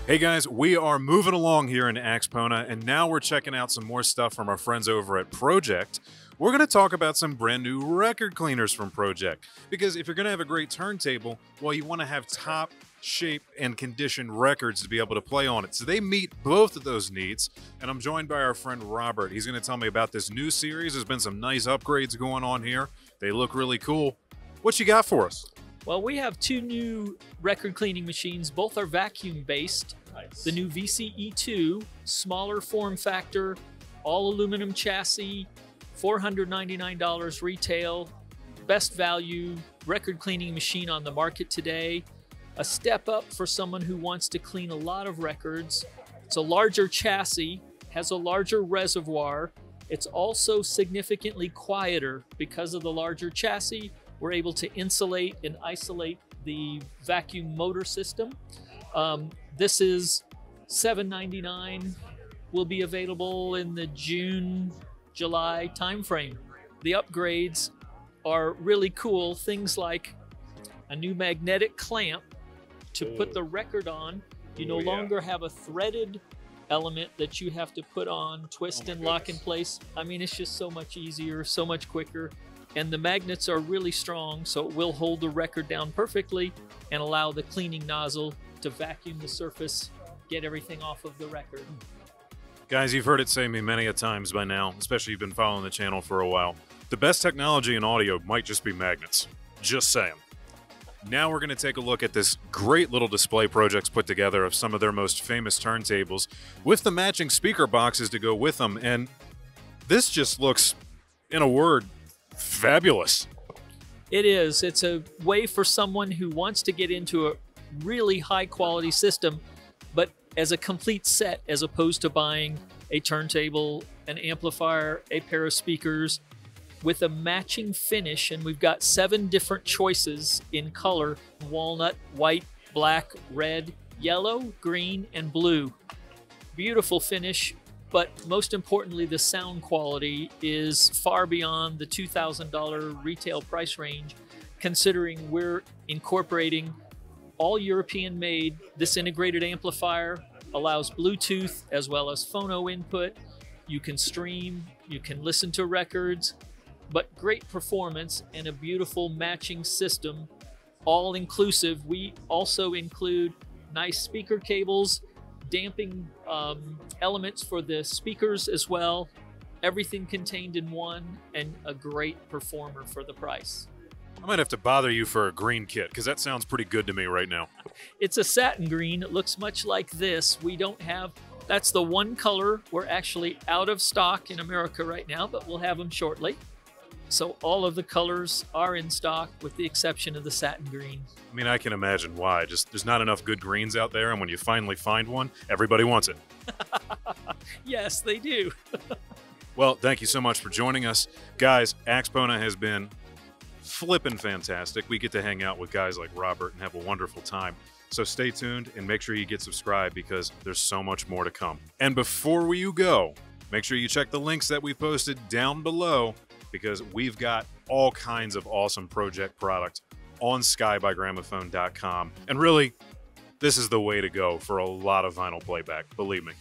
Hey guys, we are moving along here in AXPONA, and now we're checking out some more stuff from our friends over at Pro-Ject. We're going to talk about some brand new record cleaners from Pro-Ject, because if you're going to have a great turntable, well, you want to have top shape and condition records to be able to play on it. So they meet both of those needs, and I'm joined by our friend Robert. He's going to tell me about this new series. There's been some nice upgrades going on here. They look really cool. What you got for us? Well, we have two new record cleaning machines. Both are vacuum based. Nice. The new VCE2, smaller form factor, all aluminum chassis, $499 retail, best value record cleaning machine on the market today. A step up for someone who wants to clean a lot of records. It's a larger chassis, has a larger reservoir. It's also significantly quieter because of the larger chassis. We're able to insulate and isolate the vacuum motor system. This is $799, will be available in the June, July timeframe. The upgrades are really cool. Things like a new magnetic clamp to put the record on. You no longer have a threaded element that you have to put on, twist and lock in place. I mean, it's just so much easier, so much quicker. And the magnets are really strong, so it will hold the record down perfectly and allow the cleaning nozzle to vacuum the surface, get everything off of the record. Guys, you've heard it say me many a times by now, especially if you've been following the channel for a while. The best technology in audio might just be magnets. Just saying. Now we're going to take a look at this great little display Pro-Ject's put together of some of their most famous turntables with the matching speaker boxes to go with them, and this just looks, in a word, fabulous. It is. It's a way for someone who wants to get into a really high quality system, but as a complete set, as opposed to buying a turntable, an amplifier, a pair of speakers with a matching finish. And we've got 7 different choices in color: walnut, white, black, red, yellow, green, and blue. Beautiful finish. But most importantly, the sound quality is far beyond the $2,000 retail price range, considering we're incorporating all European made. This integrated amplifier allows Bluetooth as well as phono input. You can stream, you can listen to records, but great performance and a beautiful matching system, all inclusive. We also include nice speaker cables, damping elements for the speakers as well. Everything contained in one, and a great performer for the price. I might have to bother you for a green kit, because that sounds pretty good to me right now. It's a satin green. It looks much like this. We don't have, that's the one color. We're actually out of stock in America right now, but we'll have them shortly. So all of the colors are in stock with the exception of the satin green. I mean, I can imagine why. Just there's not enough good greens out there, and when you finally find one, everybody wants it. Yes, they do. Well, thank you so much for joining us. Guys, AXPONA has been flippin' fantastic. We get to hang out with guys like Robert and have a wonderful time. So stay tuned and make sure you get subscribed, because there's so much more to come. And before you go, make sure you check the links that we posted down below, because we've got all kinds of awesome Pro-Ject product on skybygramophone.com. And really, this is the way to go for a lot of vinyl playback, believe me.